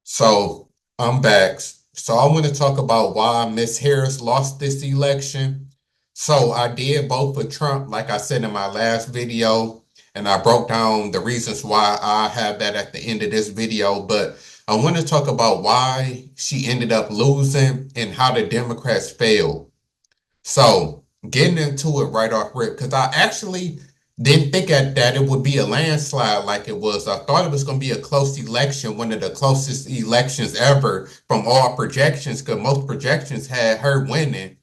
So I'm back. So I want to talk about why Miss Harris lost this election. So I did vote for Trump, like I said in my last video, and I broke down the reasons why I have that at the end of this video. But I want to talk about why she ended up losing and how the Democrats failed. So getting into it right off rip, because I actually didn't think that it would be a landslide like it was. I thought it was going to be a close election, one of the closest elections ever from all projections, because most projections had her winning.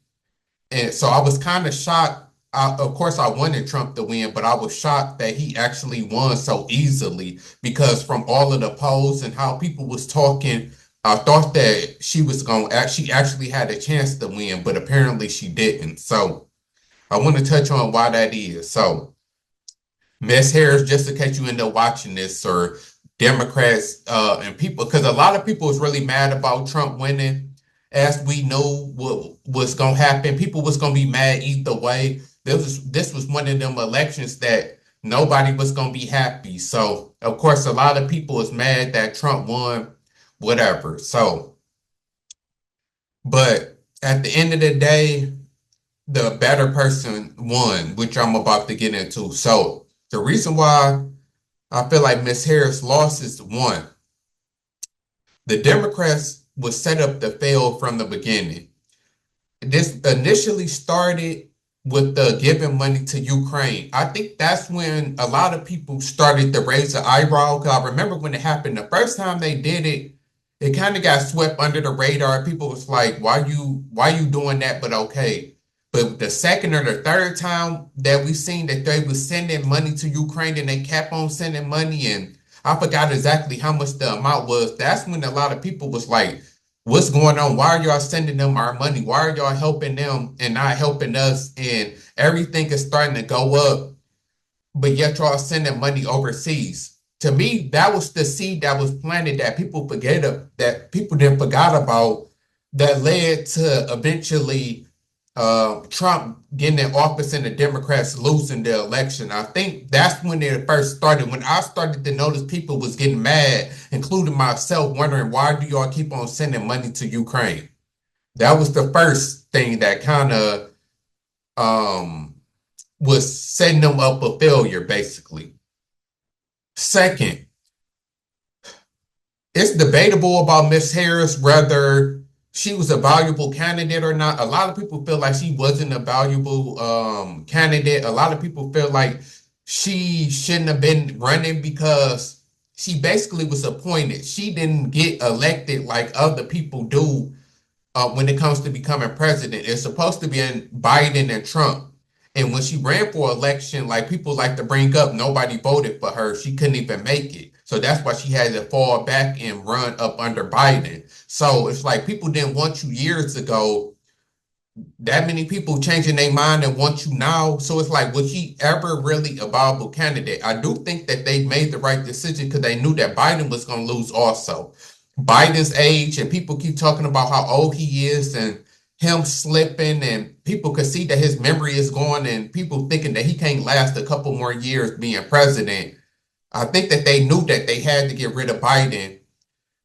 And so I was kind of shocked. Of course, I wanted Trump to win, but I was shocked that he actually won so easily because from all of the polls and how people was talking, I thought that she actually had a chance to win, but apparently she didn't. So I want to touch on why that is. So Miss Harris, just in case you end up watching this, or Democrats and people, because a lot of people was really mad about Trump winning, as we knew what was gonna happen. People was gonna be mad either way. This was one of them elections that nobody was gonna be happy. So of course, a lot of people was mad that Trump won, whatever. So, but at the end of the day, the better person won, which I'm about to get into. So the reason why I feel like Miss Harris lost is one. The Democrats was set up to fail from the beginning. This initially started with the giving money to Ukraine. I think that's when a lot of people started to raise the eyebrow. Because I remember when it happened, the first time they did it, it kind of got swept under the radar. People was like, why you doing that? But okay. But the second or the third time that we seen that they was sending money to Ukraine and they kept on sending money, and I forgot exactly how much the amount was. That's when a lot of people was like, what's going on? Why are y'all sending them our money? Why are y'all helping them and not helping us? And everything is starting to go up, but yet y'all sending money overseas. To me, that was the seed that was planted that people that people then forgot about, that led to eventually Trump getting in office and the Democrats losing the election. I think that's when it first started. When I started to notice people was getting mad, including myself, wondering why do y'all keep on sending money to Ukraine? That was the first thing that kind of um, was setting them up for failure, basically. Second, it's debatable about Miss Harris whether she was a valuable candidate or not. A lot of people feel like she wasn't a valuable candidate. A lot of people feel like she shouldn't have been running because she basically was appointed. She didn't get elected like other people do when it comes to becoming president. It's supposed to be in Biden and Trump. And when she ran for election, like people like to bring up, nobody voted for her. She couldn't even make it. So that's why she had to fall back and run up under Biden. So it's like people didn't want you years ago. That many people changing their mind and want you now. So it's like, was she ever really a viable candidate? I do think that they made the right decision because they knew that Biden was going to lose also. Biden's age, and people keep talking about how old he is and him slipping, and people could see that his memory is gone, and people thinking that he can't last a couple more years being president. I think that they knew that they had to get rid of Biden.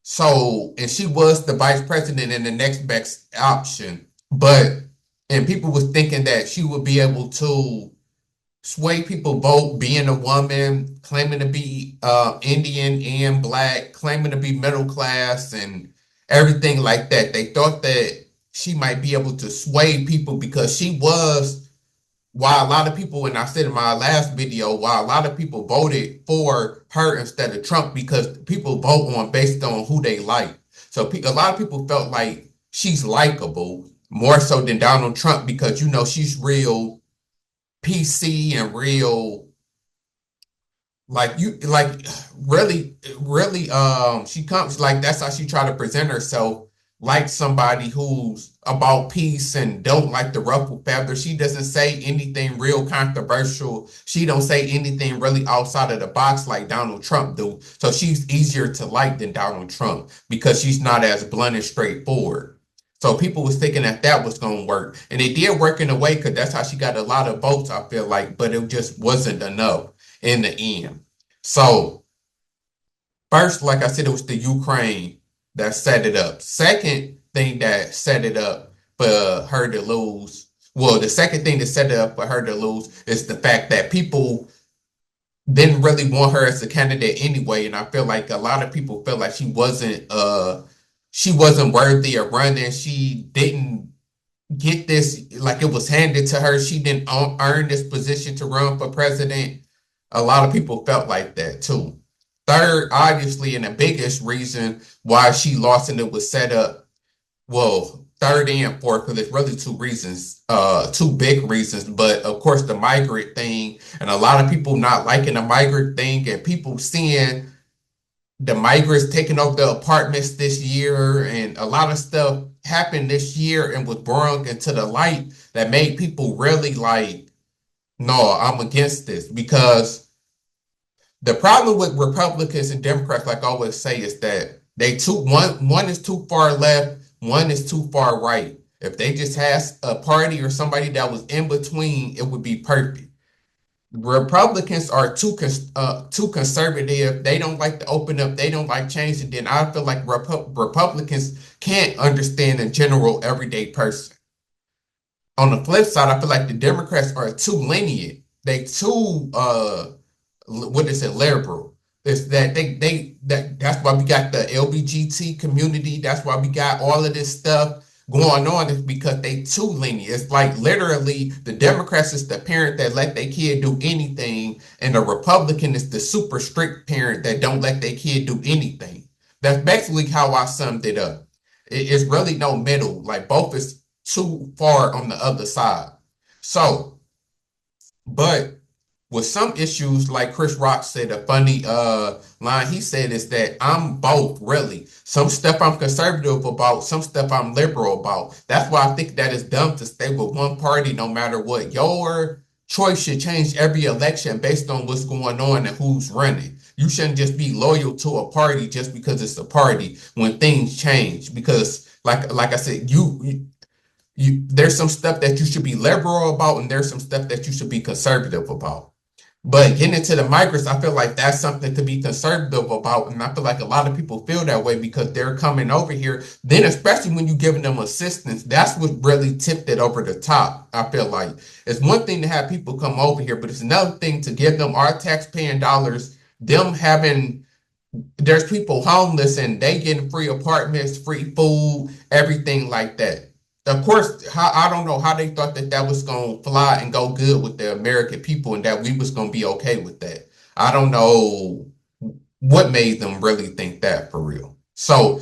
So, and she was the vice president and the next best option. But, and people was thinking that she would be able to sway people vote, being a woman, claiming to be Indian and black, claiming to be middle class and everything like that. They thought that she might be able to sway people because she was, while a lot of people, and I said in my last video, while a lot of people voted for her instead of Trump because people vote on based on who they like. So a lot of people felt like she's likable more so than Donald Trump because she's real PC and real, like really she comes like that's how she try to present herself, like somebody who's about peace and don't like the ruffle feathers. She doesn't say anything real controversial. She don't say anything really outside of the box like Donald Trump do. So she's easier to like than Donald Trump because she's not as blunt and straightforward. So people was thinking that that was going to work, and it did work in a way because that's how she got a lot of votes, I feel like, but it just wasn't enough in the end. So first, like I said, it was the Ukraine. that set it up. Second thing that set it up for her to lose. Well, the second thing that set it up for her to lose is the fact that people didn't really want her as a candidate anyway, and I feel like a lot of people felt like she wasn't worthy of running. She didn't get this, like it was handed to her. She didn't earn this position to run for president. A lot of people felt like that too. Third, obviously, and the biggest reason why she lost and it was set up, well, third and fourth, because there's really two reasons, two big reasons. But of course, the migrant thing, and a lot of people not liking the migrant thing, and people seeing the migrants taking over the apartments this year, and a lot of stuff happened this year and was brought into the light that made people really like, no, I'm against this. Because the problem with Republicans and Democrats, like I always say, is that one is too far left, one is too far right. If they just had a party or somebody that was in between, it would be perfect. Republicans are too conservative. They don't like to open up. They don't like change. And then I feel like Republicans can't understand a general everyday person. On the flip side, I feel like the Democrats are too lenient. They too what is it, liberal. It's that that's why we got the LBGT community. That's why we got all of this stuff going on, is because they too lenient. It's like literally the Democrats is the parent that let their kid do anything, and the Republican is the super strict parent that don't let their kid do anything. That's basically how I summed it up. It's really no middle. Like both is too far on the other side. So, but with some issues, like Chris Rock said, a funny line he said is that I'm both, really. Some stuff I'm conservative about, some stuff I'm liberal about. That's why I think that it's dumb to stay with one party no matter what. Your choice should change every election based on what's going on and who's running. You shouldn't just be loyal to a party just because it's a party when things change. Because like I said, there's some stuff that you should be liberal about, and there's some stuff that you should be conservative about. But getting into the migrants, I feel like that's something to be conservative about. And I feel like a lot of people feel that way because they're coming over here. Then, especially when you're giving them assistance, that's what really tipped it over the top. I feel like it's one thing to have people come over here, but it's another thing to give them our tax-paying dollars, them having, there's people homeless and they getting free apartments, free food, everything like that. Of course, I don't know how they thought that that was going to fly and go good with the American people and that we was going to be okay with that. I don't know what made them really think that for real. So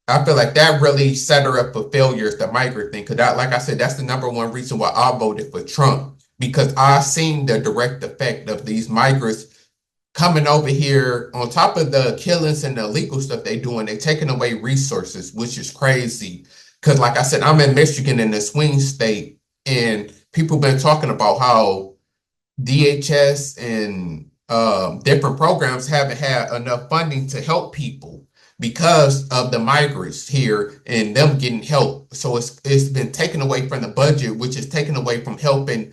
I feel like that really set her up for failures, the migrant thing. Because like I said, that's the number one reason why I voted for Trump. Because I seen the direct effect of these migrants coming over here on top of the killings and the illegal stuff they doing. They taking away resources, which is crazy. Because like I said, I'm in Michigan in the swing state, and people been talking about how DHS and different programs haven't had enough funding to help people because of the migrants here and them getting help. So it's been taken away from the budget, which is taken away from helping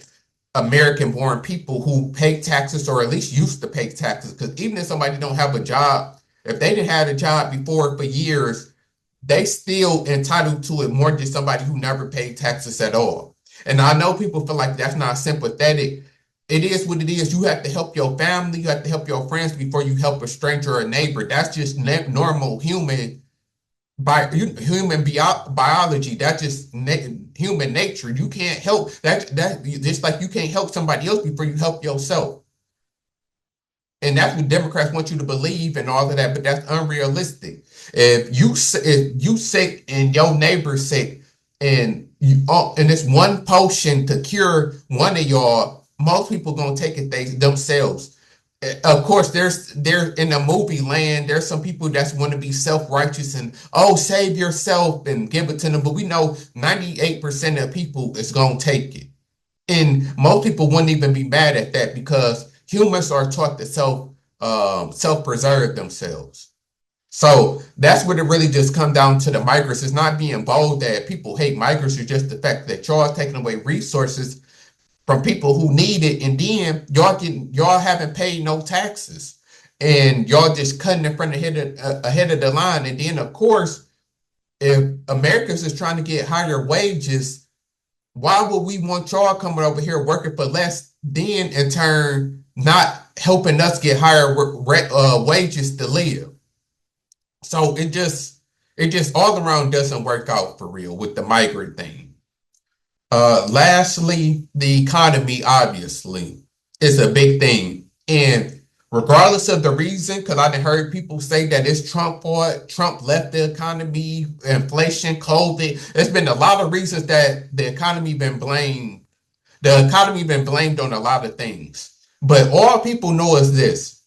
American-born people who pay taxes or at least used to pay taxes. Because even if somebody don't have a job, if they didn't have a job before for years, they still entitled to it more than somebody who never paid taxes at all. And I know people feel like that's not sympathetic. It is what it is. You have to help your family, you have to help your friends before you help a stranger or a neighbor. That's just normal human biology. That's just human nature. You can't help that just like you can't help somebody else before you help yourself. And that's what Democrats want you to believe and all of that, but that's unrealistic. If you sick and your neighbor's sick, and it's one potion to cure one of y'all, most people gonna take it themselves. Of course, there's in the movie land, there's some people that want to be self-righteous and save yourself and give it to them. But we know 98% of people is gonna take it. And most people wouldn't even be mad at that because humans are taught to self-preserve themselves. So that's what it really just come down to the migrants. It's not being bold that people hate migrants, it's just the fact that y'all are taking away resources from people who need it, and then y'all haven't paid no taxes. and y'all just cutting in front ahead of the line. And then, of course, if Americans is trying to get higher wages, why would we want y'all coming over here working for less, then in turn not helping us get higher wages to live? So it just all around doesn't work out for real with the migrant thing. Lastly, the economy obviously is a big thing. And regardless of the reason, because I done heard people say that it's Trump fault, Trump left the economy, inflation, COVID. There's been a lot of reasons that the economy been blamed. The economy been blamed on a lot of things. But all people know is this.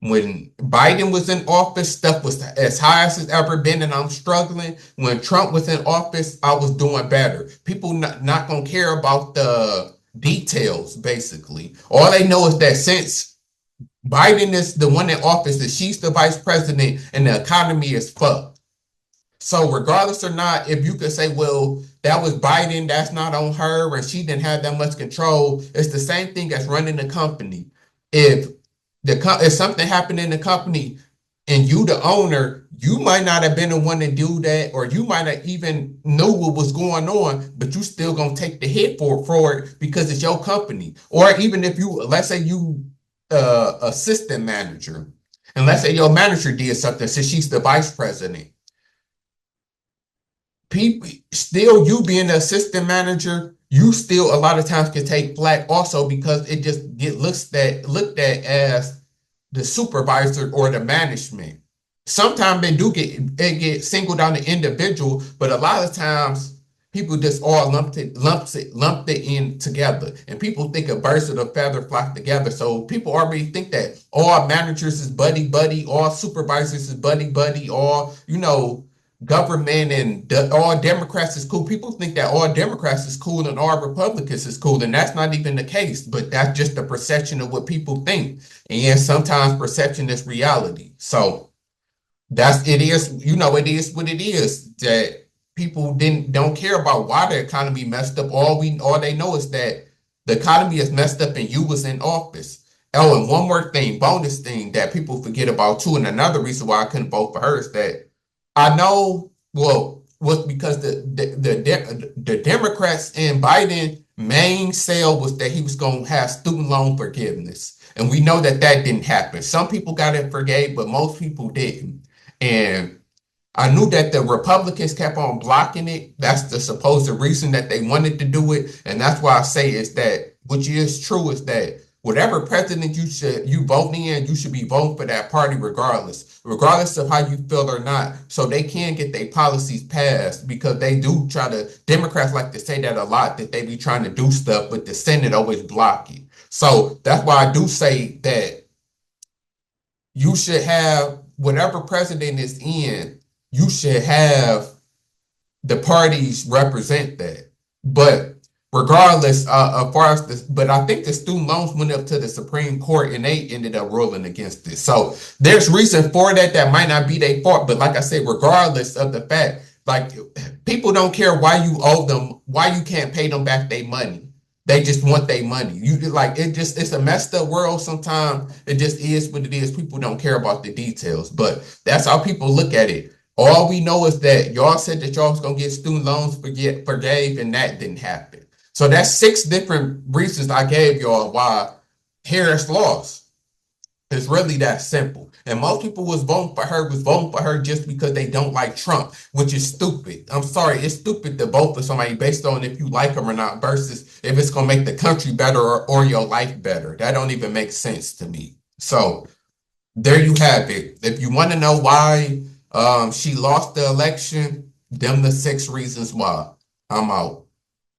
When Biden was in office, stuff was as high as it's ever been, and I'm struggling. When Trump was in office, I was doing better. People not gonna care about the details, basically. All they know is that since Biden is the one in office, that she's the vice president, and the economy is fucked. So regardless or not, if you could say, well, that was Biden, that's not on her, and she didn't have that much control, it's the same thing as running the company. If if something happened in the company and you the owner, you might not have been the one to do that, or you might not even know what was going on, but you still gonna take the hit for it because it's your company. Or even if you, let's say you assistant manager, and let's say your manager did something, since she's the vice president, people still, you being the assistant manager, you still a lot of times can take flack also, because it just looked at as the supervisor or the management. Sometimes they do get singled out the individual, but a lot of times people just all lumped it in together, and people think a birds of a feather flock together. So people already think that all managers is buddy buddy, all supervisors is buddy buddy, all government and all Democrats is cool. People think that all Democrats is cool and all Republicans is cool, and that's not even the case. But that's just the perception of what people think, and sometimes perception is reality. So it is what it is, that people don't care about why the economy messed up. All they know is that the economy is messed up and you was in office. Oh, and one more thing, bonus thing that people forget about too, and another reason why I couldn't vote for her is that I know, well, was because the Democrats and Biden main sale was that he was going to have student loan forgiveness. And we know that didn't happen. Some people got it forgave, but most people didn't. And I knew that the Republicans kept on blocking it. That's the supposed reason that they wanted to do it. And that's why I say is that, which is true, is that whatever president you vote in, you should be voting for that party regardless of how you feel or not, so they can get their policies passed, because they do Democrats like to say that a lot, that they be trying to do stuff, but the Senate always block it. So that's why I do say that you should have, whatever president is in, you should have the parties represent that. But regardless, as far as this, but I think the student loans went up to the Supreme Court and they ended up ruling against it. So there's reason for that might not be their fault. But like I said, regardless of the fact, like, people don't care why you owe them, why you can't pay them back their money. They just want their money. It's a messed up world sometimes. It just is what it is. People don't care about the details, but that's how people look at it. All we know is that y'all said that y'all was gonna get student loans forgave, and that didn't happen. So that's 6 different reasons I gave y'all why Harris lost. It's really that simple. And most people was voting for her just because they don't like Trump, which is stupid. I'm sorry, it's stupid to vote for somebody based on if you like them or not, versus if it's gonna make the country better or your life better. That don't even make sense to me. So there you have it. If you want to know why she lost the election, them the 6 reasons why. I'm out.